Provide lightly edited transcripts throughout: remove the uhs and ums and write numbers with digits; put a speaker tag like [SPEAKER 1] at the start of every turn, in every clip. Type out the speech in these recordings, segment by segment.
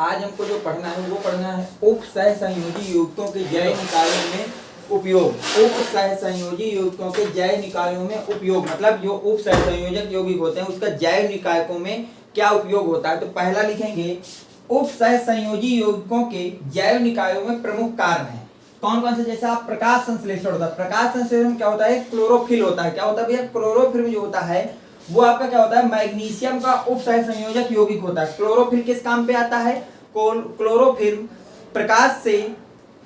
[SPEAKER 1] आज हमको जो पढ़ना है वो पढ़ना है उप सहसंयोजी युग्मकों के जैव निकायों में उपयोग। उप सहसंयोजी युग्मकों के जैव निकायों में उपयोग मतलब जो उप सहसंयोजक यौगिक होते हैं उसका जैव निकायों में क्या उपयोग होता है। तो पहला लिखेंगे उप सहसंयोजी यौगिकों के जैव निकायों में प्रमुख कार्य हैं। कौन कौन से, जैसे आप प्रकाश संश्लेषण होता है। प्रकाश संश्लेषण क्या होता है, क्लोरोफिल होता है। क्या होता है भैया, क्लोरोफिल जो होता है वो आपका क्या होता है, मैग्नीशियम का उप सहसंयोजक यौगिक होता है। क्लोरोफिल किस काम पे आता है, क्लोरोफिल प्रकाश से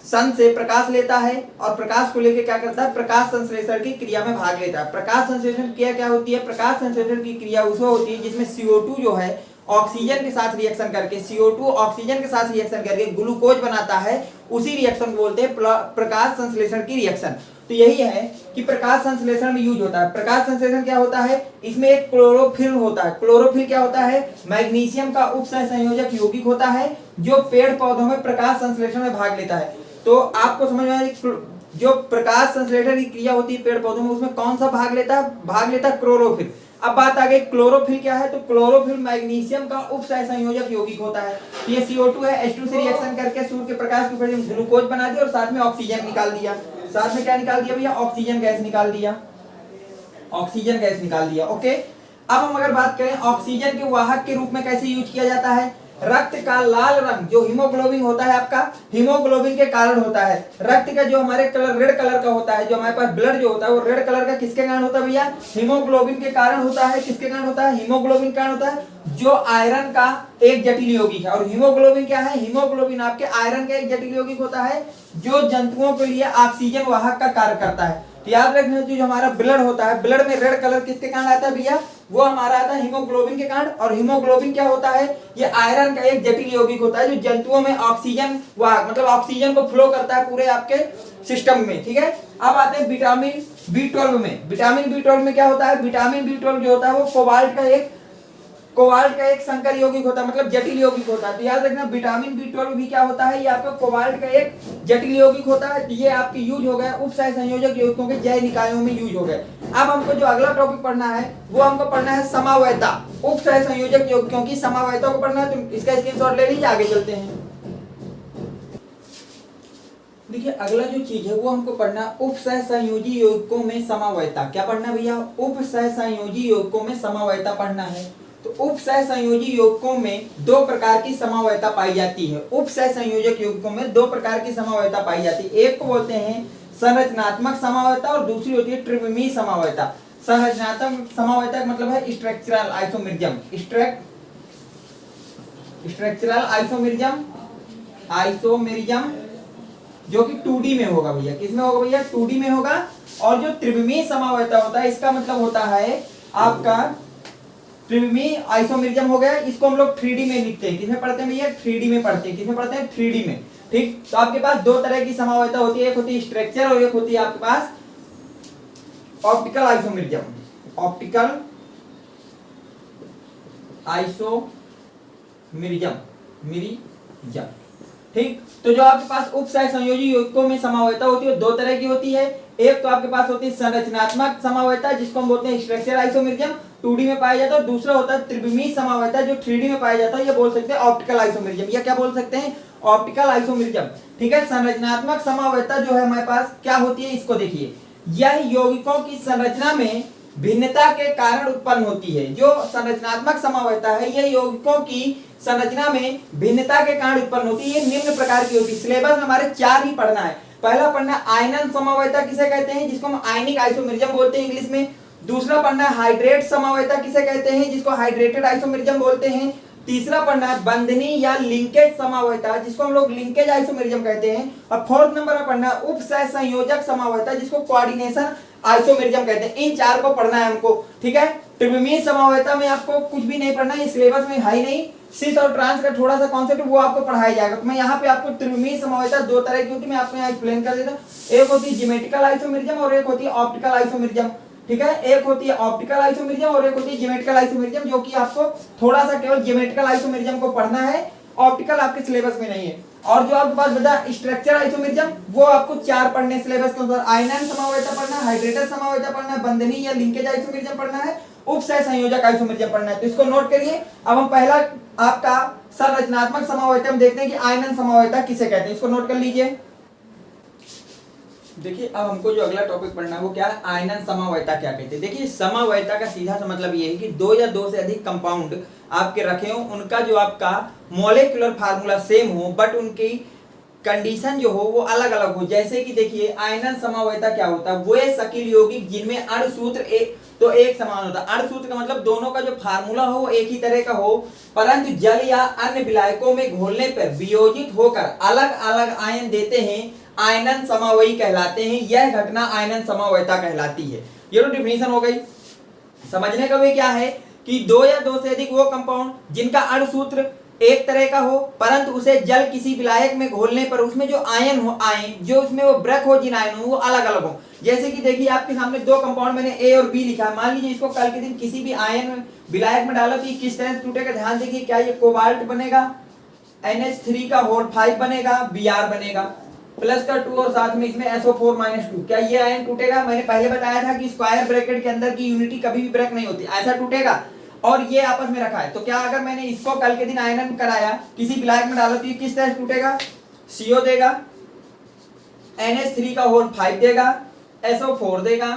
[SPEAKER 1] सन से प्रकाश लेता है और प्रकाश को लेकर क्या करता है, प्रकाश संश्लेषण की क्रिया में भाग लेता है। प्रकाश संश्लेषण क्रिया क्या होती है, प्रकाश संश्लेषण की क्रिया उसमें होती है जिसमें CO2 जो है ऑक्सीजन के साथ रिएक्शन करके, CO2 ऑक्सीजन के साथ रिएक्शन करके ग्लूकोज बनाता है। उसी रिएक्शन को बोलते हैं प्रकाश संश्लेषण की रिएक्शन। तो यही है कि प्रकाश संश्लेषण में यूज होता है। प्रकाश संश्लेषण क्या होता है, इसमें एक क्लोरोफिल होता है। क्लोरोफिल क्या होता है, मैग्नीशियम का उप सहसंयोजक यौगिक होता है जो पेड़ पौधों में प्रकाश संश्लेषण में भाग लेता है। तो आपको समझ में आया जो प्रकाश संश्लेषण की क्रिया होती है पेड़ पौधों में उसमें कौन सा भाग लेता है, भाग लेता है क्लोरोफिल। अब बात आ गई क्लोरोफिल क्या है, तो क्लोरोफिल मैग्नीशियम का उप सहसंयोजक यौगिक होता है। ये CO2 है, H2 से रिएक्शन करके सूर्य के प्रकाश के ऊपर ग्लूकोज बना दिया और साथ में ऑक्सीजन निकाल दिया। साथ में क्या निकाल दिया भैया, ऑक्सीजन गैस निकाल दिया। ऑक्सीजन गैस निकाल दिया। ओके, अब हम अगर बात करें ऑक्सीजन के वाहक के रूप में कैसे यूज किया जाता है। रक्त का लाल रंग जो हीमोग्लोबिन होता है आपका, हीमोग्लोबिन के कारण होता है। रक्त का जो हमारे कलर रेड कलर का होता है, जो हमारे पास ब्लड जो होता है वो रेड कलर का किसके कारण होता है भैया, हीमोग्लोबिन के कारण होता है। किसके कारण होता है, हीमोग्लोबिन के कारण होता है, जो आयरन का एक जटिल यौगिक है। और हीमोग्लोबिन क्या है, हीमोग्लोबिन आपके आयरन का एक जटिल यौगिक होता है जो जंतुओं के लिए ऑक्सीजन वाहक का कार्य करता है। तो याद रखना, जो हमारा ब्लड होता है, ब्लड में रेड कलर किसके कारण आता है भैया, वो हमारा आता है हीमोग्लोबिन के कारण। और हीमोग्लोबिन क्या होता है, ये आयरन का एक जटिल यौगिक होता है जो जंतुओं में ऑक्सीजन वाहक मतलब ऑक्सीजन को फ्लो करता है पूरे आपके सिस्टम में। ठीक है, अब आते हैं विटामिन B12 में। विटामिन B12 में क्या होता है, विटामिन B12 जो होता है वो कोबाल्ट का एक संकर यौगिक होता है मतलब जटिल यौगिक होता है। तो याद रखना विटामिन B12 भी क्या होता है, ये आपका कोबाल्ट का एक जटिल यौगिक होता है। ये आपके यूज हो गए उप सहसंयोजक यौगिकों के जैव निकायों में यूज हो गए। अब हमको जो अगला टॉपिक पढ़ना है वो हमको पढ़ना है समावयता। उप सहसंयोजक यौगिकों की समावयता को पढ़ना है, तो इसका स्क्रीनशॉट ले लीजिए, आगे चलते हैं। देखिए अगला जो चीज है वो हमको पढ़ना उप सहसंयोजी यौगिकों में समावयता। क्या पढ़ना भैया, उप सहसंयोजी यौगिकों में समावयता पढ़ना है। तो उप सहसंयोजी यौगिकों में दो प्रकार की समावयता पाई जाती है। उप सहसंयोजक यौगिकों में दो प्रकार की समावयता पाई जाती है। एक को बोलते हैं संरचनात्मक समावयता और दूसरी होती है त्रिविमीय समावयता। संरचनात्मक समावयता का मतलब है स्ट्रक्चरल आइसोमेरिज्म। स्ट्रक्चरल आइसोमेरिज्म जो कि 2D में होगा भैया। किसमें होगा भैया, 2D में होगा। और जो त्रिविमीय समावयता होता है इसका मतलब होता है आपका त्रिविमीय आइसोमेरिज्म हो गया। इसको हम लोग 3D में लिखते हैं। किसमें पढ़ते हैं भैया, 3D में पढ़ते हैं। किसमें पढ़ते हैं, 3D में। ठीक, तो आपके पास दो तरह की समावयता होती है, एक होती है स्ट्रक्चर और एक होती है आपके पास ऑप्टिकल आइसोमेरिज्म। Optical isomerism. ठीक, तो जो आपके पास उप सहसंयोजी यौगिकों में समावयता होती है दो तरह की होती है। एक तो आपके पास होती है संरचनात्मक समावयता जिसको हम बोलते हैं स्ट्रक्चरल आइसोमेरिज्म, 2D में पाया जाता है। और दूसरा होता है त्रिविमीय समावयता जो 3D में पाया जाता है, ये बोल सकते हैं ऑप्टिकल आइसोमेरिज्म। या क्या बोल सकते हैं, ऑप्टिकल आइसोमेरिज्म। ठीक है, संरचनात्मक समावयता जो है हमारे पास क्या होती है, इसको देखिए, यह यौगिकों की संरचना में भिन्नता के कारण उत्पन्न होती है। जो संरचनात्मक समावयता है यह यौगिकों की संरचना में भिन्नता के कारण उत्पन्न होती है। ये निम्न प्रकार की होती है। सिलेबस में हमारे 4 ही पढ़ना है। पहला पढ़ना आयनन समावयता किसे कहते हैं, जिसको हम आयनिक आइसोमेरिज्म बोलते हैं इंग्लिश में। दूसरा पढ़ना है हाइड्रेट समावयता किसे कहते हैं, जिसको हाइड्रेटेड आइसोमेरिज्म बोलते हैं। तीसरा पढ़ना है बंधनी या लिंकेज समावयता जिसको हम लोग लिंकेज आइसोमेरिज्म कहते हैं। और फोर्थ नंबर में पढ़ना है उप सहसंयोजक समावयता जिसको कोऑर्डिनेशन आइसोमेरिज्म कहते हैं। इन 4 को पढ़ना है हमको। ठीक है, त्रिविमीय समावयता में आपको कुछ भी नहीं पढ़ना, ये सिलेबस में है ही नहीं। सिस और ट्रांस का थोड़ा सा कॉन्सेप्ट वो आपको पढ़ाया जाएगा। तो मैं यहाँ पे आपको त्रिविमीय समावयता दो तरह की होती है, मैं आपको यहाँ एक्सप्लेन कर देता हूँ। एक होती है ज्योमेट्रिकल आइसोमेरिज्म और एक होती है ऑप्टिकल आइसोमेरिज्म। ठीक है, एक होती है ऑप्टिकल आइसोमेरिज्म और एक होती है ज्योमेट्रिकल आइसोमेरिज्म, जो कि आपको थोड़ा सा केवल ज्योमेट्रिकल आइसोमेरिज्म को पढ़ना है, ऑप्टिकल आपके सिलेबस में नहीं है। और जो आपके पास बता स्ट्रक्चर आइसोमेरिज्म वो आपको 4 पढ़ने सिलेबस के अनुसार। आयनन समावयता पढ़ना है, हाइड्रेटेड समावयता पढ़ना है, बंधनी या लिंकेज आइसोमेरिज्म पढ़ना है, उप सहसंयोजक आइसोमेरिज्म पढ़ना है। तो इसको नोट करिए। अब हम पहला आपका संरचनात्मक समावयता हम देखते हैं कि आयनन समावयता किसे कहते हैं, इसको नोट कर लीजिए। देखिए अब हमको जो अगला टॉपिक पढ़ना है वो क्या है, आयनन समावयता क्या कहते हैं। देखिए समावयता का सीधा सा मतलब ये है कि दो या दो से अधिक कंपाउंड आपके रखे हो, उनका जो आपका मॉलिक्यूलर फार्मूला सेम हो बट उनकी कंडीशन जो हो वो अलग अलग हो। जैसे कि देखिए आयनन समावयता क्या होता है, वो शकील यौगिक जिनमें अणु सूत्र एक समान होता है। अणु सूत्र का मतलब दोनों का जो फार्मूला हो वो एक ही तरह का हो, परंतु जल या अन्य विलायकों में घोलने पर वियोजित होकर अलग अलग आयन देते हैं, आयनन समावयी कहलाते हैं। यह घटना आयनन समावयता कहलाती है। ये तो डिफिनीशन हो गई। समझने का वे क्या है कि दो या दो से अधिक वो कंपाउंड जिनका अणु सूत्र एक तरह का हो, परंतु उसे जल किसी विलायक में घोलने पर उसमें जो आयन हो, आयन जो उसमें वो ब्रेक हो, जिन आयन हो वो अलग अलग हो। जैसे कि देखिए आपके सामने दो कंपाउंड मैंने ए और बी लिखा है, मान लीजिए इसको कल के दिन किसी भी आयन विलायक में डालो तो ये किस तरह से टूटेगा, ध्यान देखिए। क्या ये कोबाल्ट बनेगा, NH3 का होल 5 बनेगा, Br बनेगा, प्लस का 2 और साथ में इसमें SO4 -2। क्या ये आयन टूटेगा? मैंने पहले बताया था कि स्क्वायर ब्रैकेट के अंदर की यूनिटी कभी भी ब्रेक नहीं होती, ऐसा टूटेगा। और ये आपस में रखा है तो क्या अगर मैंने इसको कल के दिन आयनन कराया किसी विलायक में डालो तो ये किस तरह से टूटेगा, CO देगा, NH3 का होल 5 देगा, SO4 देगा,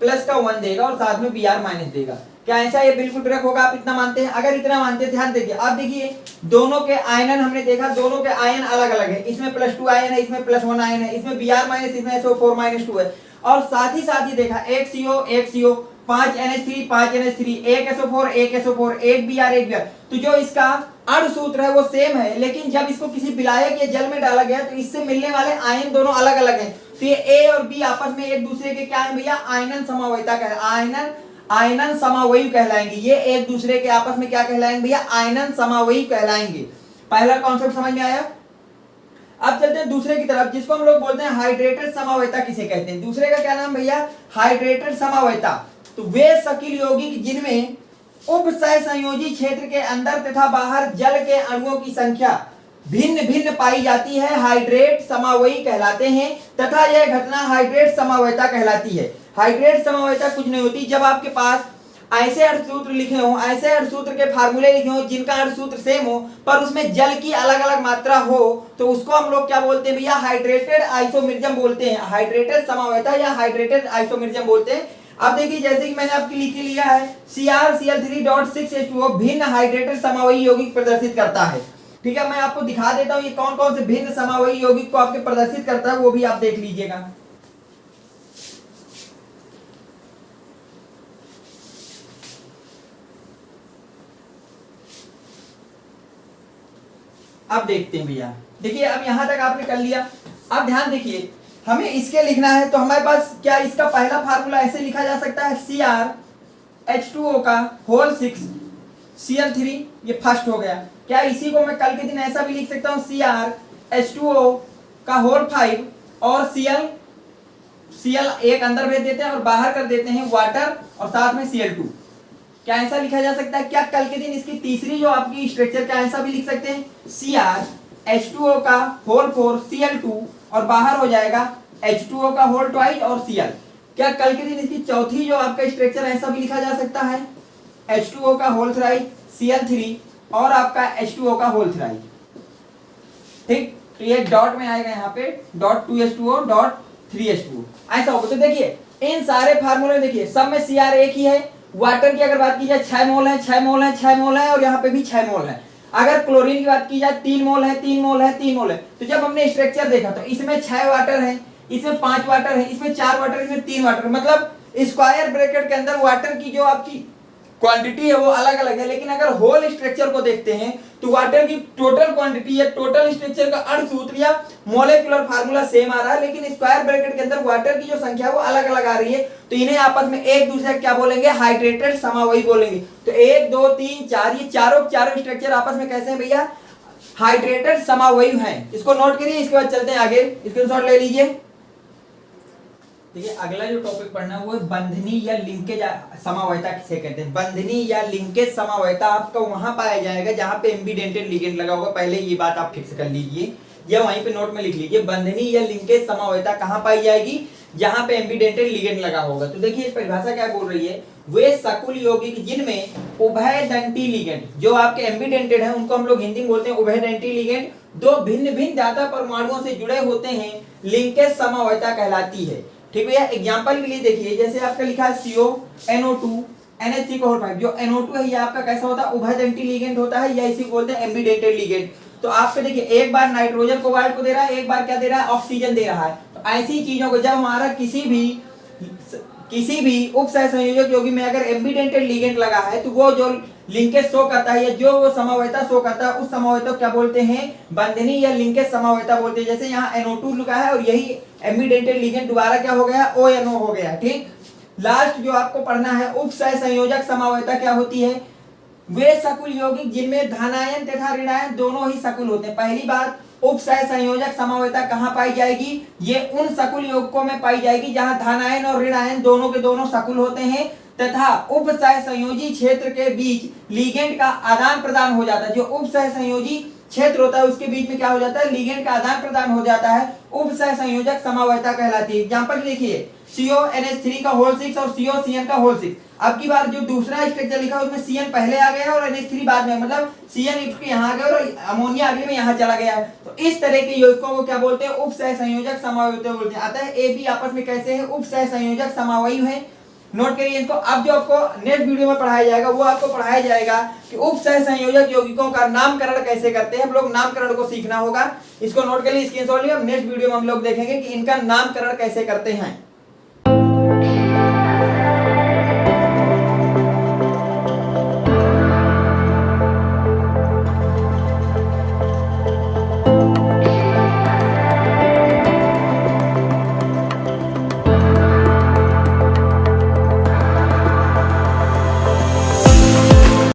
[SPEAKER 1] प्लस का 1 देगा और साथ में Br- देगा। क्या ऐसा ये बिल्कुल ब्रेक होगा? आप इतना मानते हैं? अगर इतना मानते हैं ध्यान देखिए। अब देखिए दोनों के आयनन हमने देखा, दोनों के आयन अलग अलग है। इसमें +2 आयन है, इसमें +1 आयन है, इसमें Br-, इसमें SO4 -2 है। और साथ ही देखा एक CO 5 NH3 5 NH3, एक SO4 एक SO4, एक Br एक Br। तो जो इसका अणु सूत्र है वो सेम है, लेकिन जब इसको किसी विलायक या जल में डाला गया तो इससे मिलने वाले आयन दोनों अलग अलग हैं। तो ये A और B आपस में एक दूसरे के क्या है भैया, आयनन समावयता कहलाएंगे, आयनन समावयी कहलाएंगे। ये एक दूसरे के आपस में क्या कहलाएंगे भैया, आयनन समावयी कहलाएंगे। पहला कॉन्सेप्ट समझ में आया। अब चलते हैं दूसरे की तरफ, जिसको हम लोग बोलते हैं हाइड्रेटेड समावयता किसे कहते हैं। दूसरे का क्या नाम भैया, हाइड्रेटेड समावयता। तो वे शकील यौगिक जिनमें उप सहसंयोजी क्षेत्र के अंदर तथा बाहर जल के अणुओं की संख्या भिन्न भिन्न पाई जाती है, हाइड्रेट समावयी कहलाते हैं तथा यह घटना हाइड्रेट समावयता कहलाती है। हाइड्रेट समावयता कुछ नहीं होती, जब आपके पास ऐसे अणुसूत्र लिखे हों, ऐसे अणुसूत्र के फार्मूले लिखे हों जिनका अणुसूत्र सेम हो पर उसमें जल की अलग अलग मात्रा हो, तो उसको हम लोग क्या बोलते हैं भैया, हाइड्रेटेड आइसोमेरिज्म बोलते हैं। हाइड्रेटेड समावयता या हाइड्रेटेड आइसोमेरिज्म बोलते हैं। अब देखिए जैसे कि मैंने आपके लिख लिया है CrCl3.6H2O भिन्न हाइड्रेटेड समावयी यौगिक प्रदर्शित करता है। ठीक है, मैं आपको दिखा देता हूं ये कौन कौन से भिन्न समावयी यौगिक को आपके प्रदर्शित करता है, वो भी आप देख लीजिएगा। अब देखते हैं भैया, देखिए अब यहां तक आपने कर लिया। अब ध्यान देखिए हमें इसके लिखना है तो हमारे पास क्या इसका पहला फार्मूला ऐसे लिखा जा सकता है, CrH2O का होल 6 Cl3, ये फर्स्ट हो गया। क्या इसी को मैं कल के दिन ऐसा भी लिख सकता हूं, CrH2O का होल 5 और Cl एक अंदर भेज देते हैं और बाहर कर देते हैं वाटर और साथ में Cl2। क्या ऐसा लिखा जा सकता है? क्या कल के दिन इसकी तीसरी जो आपकी स्ट्रक्चर क्या ऐसा भी लिख सकते हैं, CrH2O का होल 4 Cl2 और बाहर हो जाएगा H2O का होल 2 और Cl। क्या कल के दिन इसकी चौथी जो आपका स्ट्रक्चर ऐसा भी लिखा जा सकता है, H2O का होल 3 Cl3 और आपका H2O का होल 3। ठीक, तो ये डॉट में आएगा यहाँ पे .2H2O .3H2O ऐसा होगा। तो देखिए इन सारे फार्मूले देखिए सब में Cr एक ही है। वाटर की अगर बात की जाए 6 मोल है, 6 मोल है, 6 मोल है और यहाँ पे भी 6 मोल है। अगर क्लोरीन की बात की जाए 3 मोल है, 3 मोल है, 3 मोल है। तो जब हमने स्ट्रक्चर देखा तो इसमें 6 वाटर है, इसमें 5 वाटर है, इसमें 4 वाटर, इसमें 3 वाटर, मतलब स्क्वायर ब्रैकेट के अंदर वाटर की जो आपकी क्वांटिटी है वो अलग अलग है। लेकिन अगर होल स्ट्रक्चर को देखते हैं तो वाटर की टोटल क्वांटिटी या टोटल स्ट्रक्चर का अणुसूत्र या मॉलिक्यूलर फार्मूला सेम आ रहा है, लेकिन स्क्वायर ब्रैकेट के अंदर वाटर की जो संख्या है वो अलग अलग आ रही है। तो इन्हें आपस में एक दूसरे क्या बोलेंगे, हाइड्रेटेड समावयी बोलेंगे। तो 1 2 3 4 ये चारों स्ट्रक्चर आपस में कैसे हैं भैया, हाइड्रेटेड समावयी हैं। इसको नोट करिए, इसके बाद चलते हैं आगे, स्क्रीनशॉट ले लीजिए। देखिए अगला जो टॉपिक पढ़ना है वो बंधनी या लिंकेज समावयता किसे कहते हैं। बंधनी या लिंकेज समावयता आपका वहां पाया जाएगा जहां पे एम्बिडेंटेड लिगेंड लगा होगा। पहले ये बात आप फिक्स कर लीजिए या वहीं पे नोट में लिख लीजिए, बंधनी या लिंकेज समावयता कहां पाई जाएगी, जहां पे एम्बिडेंटेड लिगेंड लगा होगा। तो देखिए परिभाषा क्या बोल रही है, वे सकुल यौगिक जिनमें उभयदंती लिगेंड, जो आपके एम्बिडेंटेड है उनको हम लोग हिंदी में बोलते हैं उभयदंती लिगेंड, दो भिन्न भिन्न ज्यादा परमाणुओं से जुड़े होते हैं, लिंकेज समवायता कहलाती है। ठीक भैया, एग्जांपल के लिए देखिए, जैसे आपका लिखा है CO NO2 NH3 जो NO2 है ये आपका कैसा होता है, उभयदंती लिगेंड होता है, या इसी को बोलते हैं एम्बिडेंटेड लिगेंड। तो आपको देखिए एक बार नाइट्रोजन कोबाल्ट को दे रहा है, एक बार क्या दे रहा है, ऑक्सीजन दे रहा है। तो ऐसी चीजों को जब हमारा किसी भी उप सहसंयोजक यौगिक में अगर एम्बिडेंटेड लिगेंड लगा है तो वो जो लिंकेज शो करता है या जो वो समवायता शो करता है उस समवायता को क्या बोलते हैं, बंधनी या लिंकेज समवायता बोलते हैं। जैसे यहाँ NO2 लिखा है और यही एम्बिडेंटेड लिगेंड दोबारा क्या हो गया, ONO हो गया। ठीक, लास्ट जो आपको पढ़ना है, उप सहसंयोजक समवायता क्या होती है, वे सकुल यौगिक जिनमें धनायन तथा ऋणायन दोनों ही सकुल होते हैं। पहली बात, उप सहसंयोजक समवायता कहां पाई जाएगी, ये उन सकुल यौगिकों में पाई जाएगी जहां धनायन और ऋणायन दोनों के दोनों सकुल होते हैं, तथा उप सहसंयोजी क्षेत्र के बीच लिगेंड का आदान प्रदान हो जाता है। जो उप सहसंयोजी क्षेत्र होता है उसके बीच में क्या हो जाता है, लिगेंड का आदान प्रदान हो जाता है, उप सहसंयोजक समवायता कहलाती है। एग्जांपल देखिए, CONH3 का होल 6 और COCN का होल 6। अब की बार जो दूसरा स्ट्रक्चर लिखा है उसमें CN पहले आ गया और NH3 बाद में, मतलब CN उठ के यहाँ आ गया और अमोनिया अगले में यहाँ चला गया है। तो इस तरह के यौगिकों को क्या बोलते हैं, उप सहसंयोजक समवायु बोलते हैं। अतः A B आपस में कैसे है, उप सहसंयोजक समवायु है। नोट करिए इसको। अब जो आपको नेक्स्ट वीडियो में पढ़ाया जाएगा वो आपको पढ़ाया जाएगा कि उप सहसंयोजक यौगिकों का नामकरण कैसे करते हैं। हम लोग नामकरण को सीखना होगा, इसको नोट कर लिए, स्क्रीनशॉट लिए। नेक्स्ट वीडियो में हम लोग देखेंगे कि इनका नामकरण कैसे करते हैं।